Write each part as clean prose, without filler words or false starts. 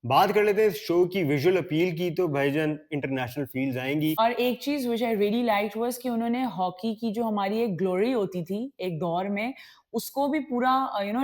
बात कर लेते हैं इस शो की विजुअल अपील की तो भाईजान इंटरनेशनल फील्ड्स आएँगी। और एक चीज़ which I really liked was कि उन्होंने हॉकी की जो हमारी एक ग्लोरी होती थी एक दौर में, उसको भी पूरा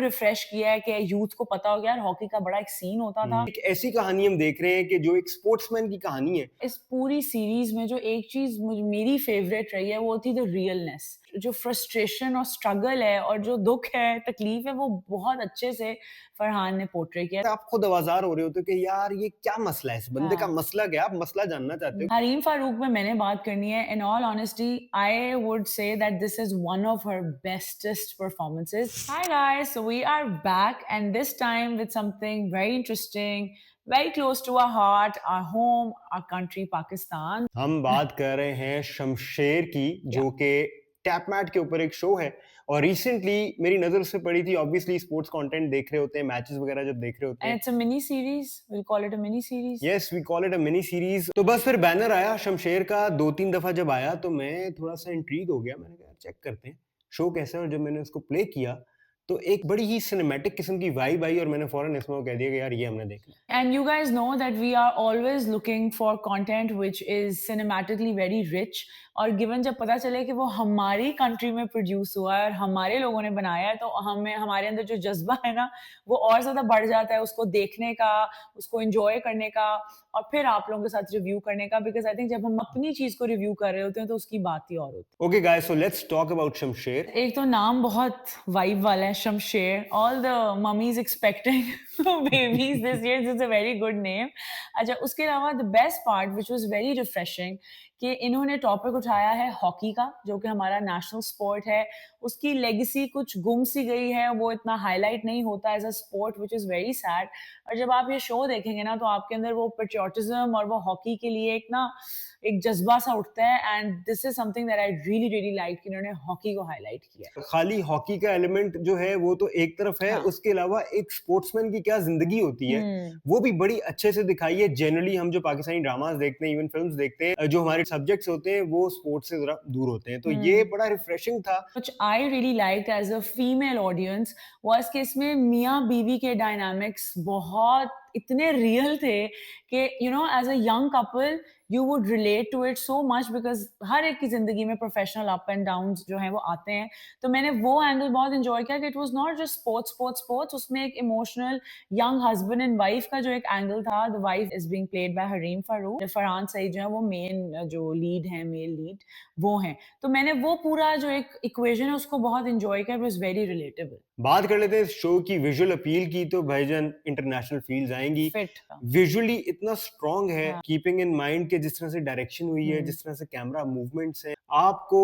रिफ्रेश किया है कि यूथ को पता हो गया यार हॉकी का बड़ा एक सीन होता था। एक ऐसी कहानी हम देख रहे हैं कि जो एक स्पोर्ट्समैन की कहानी है। इस पूरी सीरीज़ में जो एक चीज़ मेरी फ़ेवरेट रही है वो थी द रियलनेस। जो फ्रस्ट्रेशन और स्ट्रगल है और जो दुःख है, तकलीफ़ है वो बहुत अच्छे से फरहान ने पोर्ट्रे किया। आप खुद आवाज़ार हो रहे होते हो कि यार ये क्या मसला है? इस बंदे का हाँ। मसला क्या है? आप मसला जानना चाहते हो। हरीम फारूक में मैंने बात करनी है in all honesty I would say that this is one of her bestest performances hi guys so we are back and this time with something very interesting very close to our heart our home our country Pakistan. हम बात कर रहे हैं शमशेर की, Yeah. जो कि tap mat के ऊपर एक शो है और रिसेंटली मेरी नज़र उस पे पड़ी थी। ऑब्वियसली स्पोर्ट्स कंटेंट देख रहे होते हैं, मैचेस वगैरह जब देख रहे होते And हैं। it's a mini series, we'll call it a mini series. Yes, we call it a mini series. तो बस फिर बैनर आया शमशेर का 2-3 दफ़ा जब आया तो मैं थोड़ा-सा इंट्रिग हो गया। मैंने कहा यार चेक करते हैं, शो कैसा है? और जब मैंने उसको प्ले किया, तो एक बड़ी ही सिनेमैटिक किस्म की वाइब आई और मैंने फ़ौरन इसमें वो कह दिया कि यार ये हमने देखना है। And you guys know that we are always looking for content which is cinematically very rich. और गिवन जब पता चले कि वो हमारी कंट्री में प्रोड्यूस हुआ है और हमारे लोगों ने बनाया है तो हमें हमारे अंदर जो जज्बा है ना वो और ज़्यादा बढ़ जाता है उसको देखने का, उसको एंजॉय करने का और फिर आप लोगों के साथ रिव्यू करने का बिकॉज़ आई थिंक जब हम अपनी चीज़ को रिव्यू कर रहे होते हैं तो उसकी बात ही और होती है। Okay guys, so let's talk about Shamsher. एक तो नाम बहुत वाइब वाला है Shamsher all the mummies expecting babies this year is a very good name. अच्छा उसके अलावा the best part which was very refreshing कि इन्होंने टॉपिक उठाया है हॉकी का जो कि हमारा नेशनल स्पोर्ट है। उसकी लेगेसी कुछ गुम सी गई है, वो इतना हाईलाइट नहीं होता as a sport which is very sad. और जब आप ये शो देखेंगे ना तो आपके अंदर वो पेट्रियोटिज्म और वो हॉकी के लिए एक जज्बा सा उठता है and this is something that I really really like कि इन्होंने हॉकी को हाईलाइट किया है। खाली हॉकी का एलिमेंट जो है वो तो एक तरफ है, हाँ। उसके अलावा एक स्पोर्ट्समैन की क्या ज़िंदगी होती है, हुँ। वो भी बड़ी अच्छे से दिखाई है। जनरली हम जो पाकिस्तानी ड्रामास देखते हैं, इवन फ़िल्म्स देखते हैं, जो हमारे सब्जेक्ट्स होते हैं वो स्पोर्ट्स से ज़रा दूर होते हैं। तो ये हुँ। बड़ा रिफ्रेशिंग था। Which I really liked as a female audience was कि इसमें मियाँ-बीवी के डायनामिक्स बहुत इतने रियल थे कि as a young couple you would relate to it so much because हर एक की ज़िंदगी में प्रोफेशनल अप एंड डाउन्स जो हैं वो आते हैं। तो मैंने वो एंगल बहुत एन्जॉय किया कि it was not just sports, sports, sports उसमें एक emotional young husband and wife का जो एक एंगल था, the wife is being played by Hareem Farooq. Farhan Saeed जो है वो मेन जो लीड हैं, मेल लीड वो हैं। तो मैंने वो पूरा जो एक इक्वेशन है उसको बहुत एन्जॉय किया, इट वाज़ वेरी रिलेटेबल। बात कर लेते हैं इस शो की विजुअल अपील की तो भाईजान इंटरनेशनल फील्ड्स आएँगी। फिट का। विजुअली इतना स्ट्रॉन्ग है, हाँ। कीपिंग इन माइंड कि जिस तरह से डायरेक्शन हुई है, हुँ। जिस तरह से कैमरा मूवमेंट्स हैं, आपको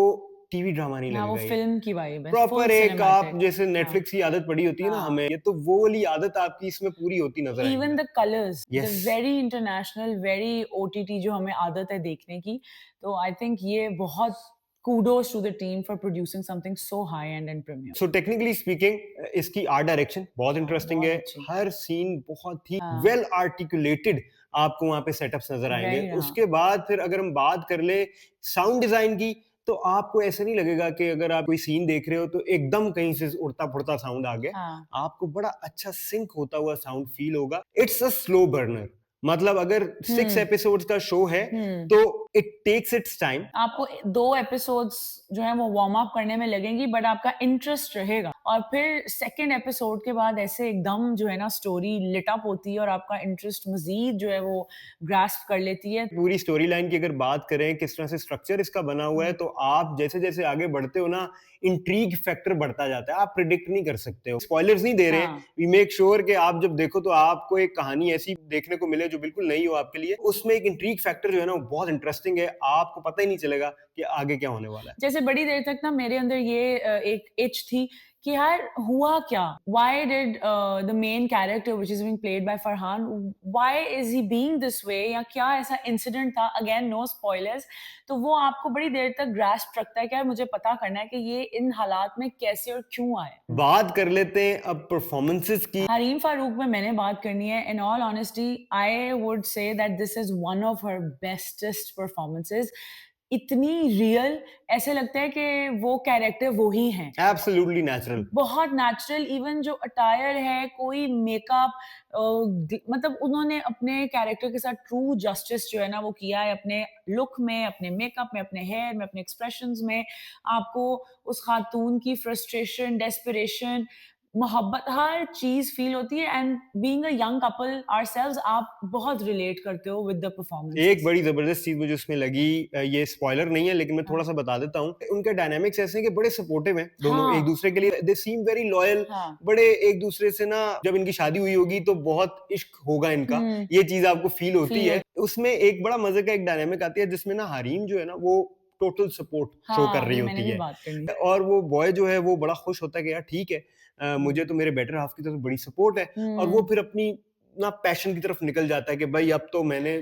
टीवी ड्रामा नहीं हाँ, वो लगेगा ये। फ़िल्म की वाइब है, फुल प्रॉपर एक आप सिनेमैटिक। जैसे हाँ, नेटफ्लिक्स की आदत पड़ी होती है ना हाँ। हमें, ये तो वो वाली आदत आपकी इसमें पूरी होती नज़र आएगी इवन द आपको। Colours, the yes. Very international, very OTT जो हमें आदत है देखने की, तो आई थिंक ये बहुत kudos to the team for producing something so high end and premium. So technically speaking इसकी आर्ट डायरेक्शन बहुत हाँ, इंटरेस्टिंग बहुत है। अच्छी। हर सीन बहुत ही हाँ, वेल आर्टिकुलेटेड आपको वहाँ पे सेटअप्स नज़र आएँगे। वेरी हाँ, उसके बाद फिर अगर हम बात कर लें साउंड डिज़ाइन की, तो आपको ऐसा नहीं लगेगा कि अगर आप कोई सीन देख रहे हो तो एकदम कहीं से उड़ता-फुड़ता साउंड आ गया। हाँ। आपको बड़ा अच्छा सिंक होता हुआ साउंड फ़ील होगा। It's a slow burner. मतलब अगर 6 हुँ, एपिसोड्स का शो है, हुँ। तो इट टेक्स इट्स टाइम। आपको 2 एपिसोड्स जो हैं वो वार्म अप करने में लगेंगी बट आपका इंटरेस्ट रहेगा और फिर सेकंड एपिसोड के बाद ऐसे एकदम जो है ना स्टोरी लिट अप होती है और आपका इंटरेस्ट मज़ीद जो है वो ग्रास्प कर लेती है। पूरी स्टोरी लाइन की अगर बात करें किस तरह से स्ट्रक्चर इसका बना हुआ है, हुँ, तो आप जैसे-जैसे आगे बढ़ते हो ना, इंट्रिग फैक्टर बढ़ता जाता है। आप प्रेडिक्ट नहीं कर सकते हो। स्पॉयलर्स नहीं दे रहे हैं। हाँ। वी मेक श्योर कि आप जब देखो तो आपको एक कहानी ऐसी देखने को मिले जो बिल्कुल नई हो आपके लिए। उसमें एक इंट्रिग फैक्टर जो है ना वो बहुत इंटरेस्टिंग है। आपको पता ही नहीं चलेगा कि आगे क्या होने वाला है। जैसे बड़ी देर तक ना मेरे अंदर ये एक इच थी कि यार हुआ क्या? Why did the main character which is being played by Farhan why is he being this way या क्या ऐसा इंसिडेंट था? Again no spoilers. तो वो आपको बड़ी देर तक ग्रास्प रखता है कि यार मुझे पता करना है कि ये इन हालात में कैसे और क्यों आए? बात कर लेते हैं अब परफॉर्मेंसेस की। हरीम फारूक में मैंने बात करनी है in all honesty I would say that this is one of her bestest performances. इतनी रियल, ऐसे लगता है कि वो कैरेक्टर वो ही हैं। Absolutely natural. बहुत नेचुरल, इवन जो अटायर है, कोई मेकअप मतलब उन्होंने अपने कैरेक्टर के साथ ट्रू जस्टिस जो है ना वो किया है, अपने लुक में, अपने मेकअप में, अपने हेयर में, अपने एक्सप्रेशंस में। आपको उस खातून की फ्रस्ट्रेशन, डेस्परेशन, मोहब्बत, हर चीज फील होती है। And being a young couple ourselves, आप बहुत रिलेट करते हो विद द एक परफॉर्मेंसेस। बड़ी ज़बरदस्त चीज़ मुझे उसमें लगी, ये स्पॉइलर नहीं है लेकिन मैं हाँ, थोड़ा-सा बता देता हूँ। उनके डायनामिक्स ऐसे हैं कि बड़े सपोर्टिव हैं दोनों हाँ, एक-दूसरे के लिए। दे सीम वेरी लॉयल, हाँ, बड़े एक-दूसरे से ना जब इनकी शादी हुई होगी तो बहुत इश्क होगा इनका, हुँ, ये चीज़ आपको फ़ील होती फील है। होता उसमें एक बड़ा मज़े का एक डायनामिक आती है जिसमें ना हरीम जो है ना वो टोटल सपोर्ट शो कर हाँ, रही ये मैंने होती भी है बात करनी। और वो बॉय जो है वो बड़ा खुश होता है कि यार ठीक है, मुझे हुँ, तो मेरे बेटर हाल्फ की तरफ बड़ी सपोर्ट है और वो हुँ, फिर अपनी ना पैशन की तरफ निकल जाता है कि भाई अब तो मैंने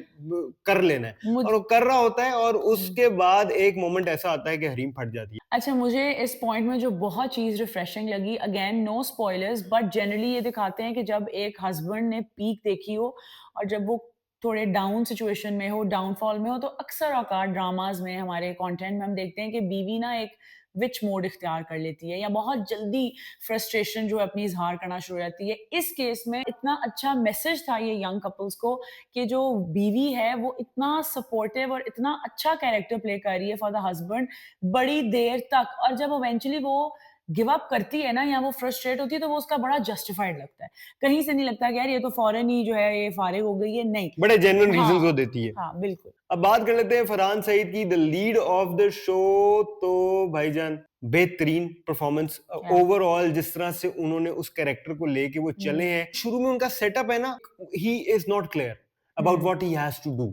कर लेना है मुझ और वो कर रहा होता है और हुँ। उसके बाद एक मोमेंट ऐसा आता है कि हरीम फट जाती है। अच्छा, मुझे इस पॉइंट में जो बहुत चीज़ रिफ्रेशिंग लगी, again no spoilers, but generally ये दिखाते हैं कि जब एक हस्बैंड ने पीक देखी हो और जब वो थोड़े डाउन सिचुएशन में हो, डाउनफॉल में हो, तो अक्सर औकात ड्रामाज में, हमारे कंटेंट में हम देखते हैं कि बीवी ना एक विच मोड इख्तियार कर लेती है या बहुत जल्दी फ्रस्ट्रेशन जो है अपनी इजहार करना शुरू हो जाती है। इस केस में इतना अच्छा मैसेज था ये यंग कपल्स को कि जो बीवी है वो इतना सपोर्टिव और इतना अच्छा कैरेक्टर प्ले कर रही है फॉर द हस्बैंड बड़ी देर तक, और जब इवेंचुअली वो गिव अप करती है ना या वो फ्रस्ट्रेट होती है तो वो उसका बड़ा जस्टिफाइड लगता है। कहीं से नहीं लगता कि यार ये तो फौरन ही जो है ये फारिग हो गई है, नहीं। बड़े जेन्युइन रीजंस वो हाँ, देती है। हाँ, बिल्कुल। अब बात कर लेते हैं फरहान सईद की, the lead of the show. तो भाईजान बेहतरीन परफॉर्मेंस हाँ, ओवरऑल, जिस तरह से उन्होंने उस कैरेक्टर को लेके वो चले हुँ, हैं। शुरू में उनका सेटअप है ना, he is not clear about um, what he has to do,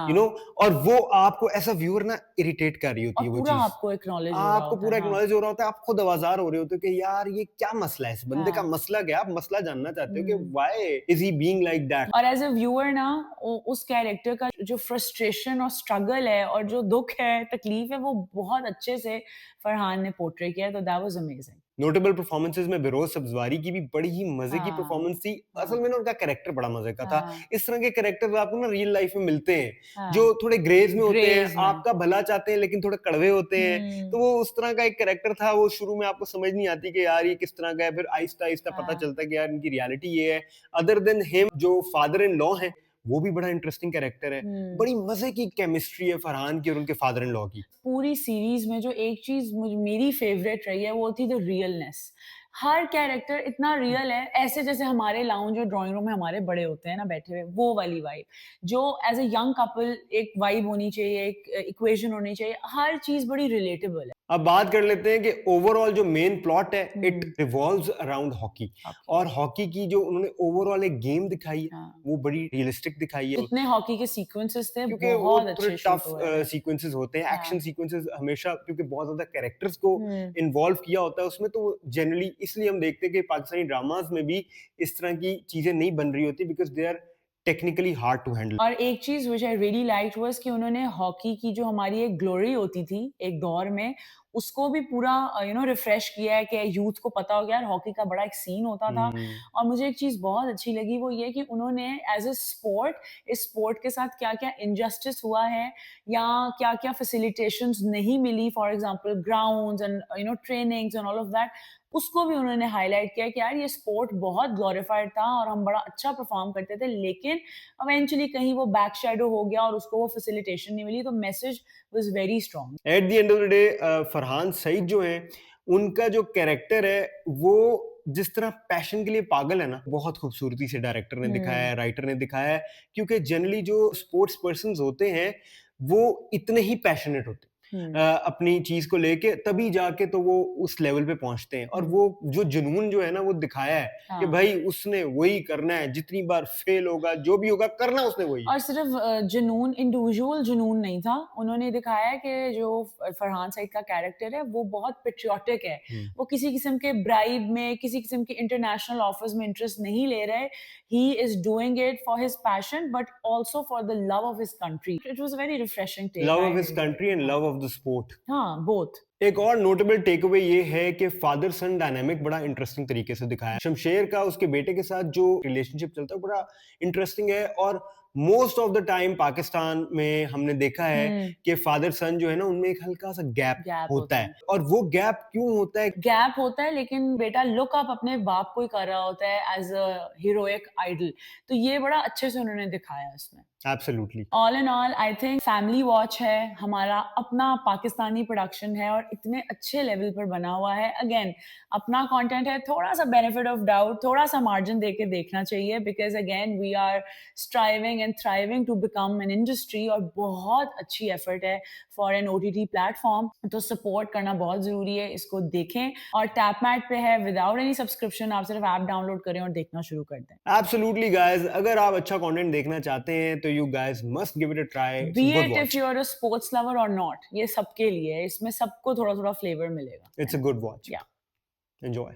you know, हाँ, और वो आपको एज अ व्यूअर ना इरिटेट कर रही होती और है वो पूरा चीज। आपको एक्नॉलेज हो रहा आपको होता है। पूरा हाँ, एक्नॉलेज हो रहा होता है, आप खुद आवाजार हो रहे होते हो कि यार ये क्या मसला है, इस बंदे का हाँ, मसला क्या है? आप मसला जानना चाहते हो कि हुँ। Why is he being like that. और एज़ अ व्यूअर ना उस कैरेक्टर का जो फ्रस्ट्रेशन और स्ट्रगल है और जो दुःख है, तकलीफ है, वो बहुत अच्छे से फरहान ने पोर्ट्रे किया है, तो that was amazing. Notable performances में बेरोज सब्जवारी की भी बड़ी ही मजे की हाँ, परफॉर्मेंस थी। हाँ, असल में ना उनका कैरेक्टर बड़ा मजे का था। हाँ, इस तरह के कैरेक्टर आपको ना रियल लाइफ में मिलते हैं जो हाँ, थोड़े ग्रेज में होते हैं, ग्रेज़ में। आपका भला चाहते हैं लेकिन थोड़े कड़वे होते हैं। तो हुँ, वो उस तरह का एक कैरेक्टर था। वो शुरू में आपको समझ नहीं आती कि यार ये किस तरह का है, फिर आहिस्ता आहिस्ता पता हाँ, चलता है कि यार इनकी रियलिटी ये है। अदर देन हिम जो फादर इन लॉ है, वो भी बड़ा इंटरेस्टिंग कैरेक्टर है। हुँ। बड़ी मजे की केमिस्ट्री है फरहान की और उनके फादर इन लॉ की। पूरी सीरीज़ में जो एक चीज़ मुझ मेरी फ़ेवरेट रही है, वो थी द रियलनेस। हर कैरेक्टर इतना रियल है, ऐसे जैसे हमारे लाउंज और ड्राइंग रूम में हमारे बड़े होते हैं ना बैठे हुए, वो वाली वाइब। जो एज़ अ यंग कपल एक वाइब होनी चाहिए, एक इक्वेशन होनी चाहिए, हर चीज़ बड़ी रिलेटेबल है। अब बात कर लेते हैं कि ओवरऑल जो मेन प्लॉट है, it hmm, revolves around hockey. Okay, और हॉकी की जो उन्होंने ओवरऑल एक गेम दिखाई है, हाँ। वो बड़ी रियलिस्टिक दिखाई है। जितने हॉकी के सीक्वेंसेस थे, क्योंकि वो बहुत थोड़े अच्छे शूट टफ हुए थे। सीक्वेंसेस होते हैं, हाँ, एक्शन सीक्वेंसेस हमेशा, क्योंकि बहुत ज्यादा कैरेक्टर्स को हुँ। इन्वॉल्व किया होता है उसमें, तो जनरली इसलिए हम देखते हैं कि पाकिस्तानी ड्रामास में भी इस तरह की चीजें नहीं बन रही होती, because they are technically hard to handle. और एक चीज़ which I really liked was कि उन्होंने हॉकी की जो हमारी एक ग्लोरी होती थी एक दौर में, उसको भी पूरा रिफ्रेश किया है कि यूथ को पता हो गया यार हॉकी का बड़ा एक सीन होता था। हम्म। और मुझे एक चीज़ बहुत अच्छी लगी वो ये कि उन्होंने एज़ अ स्पोर्ट इस स्पोर्ट के साथ क्या-क्या इनजस्टिस हुआ है या क्या-क्या फैसिलिटेशंस नहीं मिली, for example grounds and trainings and all of that, उसको भी उन्होंने हाइलाइट किया कि यार ये स्पोर्ट बहुत ग्लोरीफाइड था और हम बड़ा अच्छा परफॉर्म करते थे, लेकिन इवेंचुअली कहीं वो बैक शैडो हो गया और उसको वो फैसिलिटेशन नहीं मिली, तो message was very strong. At the end of the day Farhan Saeed जो है, उनका जो कैरेक्टर है वो जिस तरह पैशन के लिए पागल है ना, बहुत खूबसूरती से डायरेक्टर ने दिखाया हुँ, है, राइटर ने दिखाया है। क्योंकि जनरली जो स्पोर्ट्स पर्सन होते हैं वो इतने ही पैशनेट होते हैं हुँ, अपनी चीज को लेके, तभी जाके तो वो उस लेवल पे पहुंचते हैं। और हुँ, वो जो जुनून जो है ना वो दिखाया है कि हाँ। भाई उसने वही करना है, जितनी बार फेल होगा जो भी होगा करना उसने वही है। और सिर्फ़ जुनून, इंडिविजुअल जुनून नहीं था, उन्होंने दिखाया है कि जो फरहान सईद का कैरेक्टर है, वो बहुत पैट्रियोटिक है। हम्म। वो किसी किस्म के ब्राइब में, किसी किस्म के इंटरनेशनल ऑफ़र्स में इंटरेस्ट नहीं ले रहे। He is doing it for his passion but also for the love of his country. It was a very refreshing take, love I of his agree. Country and हाँ, love of the sport. हाँ, both. एक और notable take away ये है कि father son dynamic बड़ा interesting तरीके से दिखाया है। शमशेर का उसके बेटे के साथ जो रिलेशनशिप चलता है बड़ा इंटरेस्टिंग है। और most of the time Pakistan में हमने देखा है हम्म, कि फादर सन जो है ना उनमें एक हल्का सा गैप गैप होता होता है, है। और वो गैप क्यों होता है? गैप होता है, लेकिन बेटा लुक अप अपने बाप को ही कर रहा होता है एज अ हीरोइक आइडल। तो ये बड़ा अच्छे से उन्होंने दिखाया इसमें। Absolutely. All in all I think family watch है, हमारा अपना पाकिस्तानी प्रोडक्शन है और इतने अच्छे लेवल पर बना हुआ है। अगेन अपना कंटेंट है, थोड़ा सा बेनिफिट ऑफ डाउट, थोड़ा सा मार्जिन देके देखना चाहिए, because again we are striving and thriving to become an industry, और बहुत अच्छी एफर्ट है फॉर एन ओटीटी प्लेटफॉर्म। तो सपोर्ट करना बहुत जरूरी है, इसको देखें। और टैपमैट पे है, विदाउट एनी सब्सक्रिप्शन, आप सिर्फ ऐप डाउनलोड करें और देखना शुरू कर दें। एब्सोल्युटली गाइस, अगर आप अच्छा कंटेंट देखना चाहते हैं तो you guys must give it a try, it's be a good it if watch. You are a sports lover और नॉट, ये सबके लिए है, इसमें सबको थोड़ा थोड़ा फ्लेवर मिलेगा, इट्स अ गुड वॉच। या एंजॉय।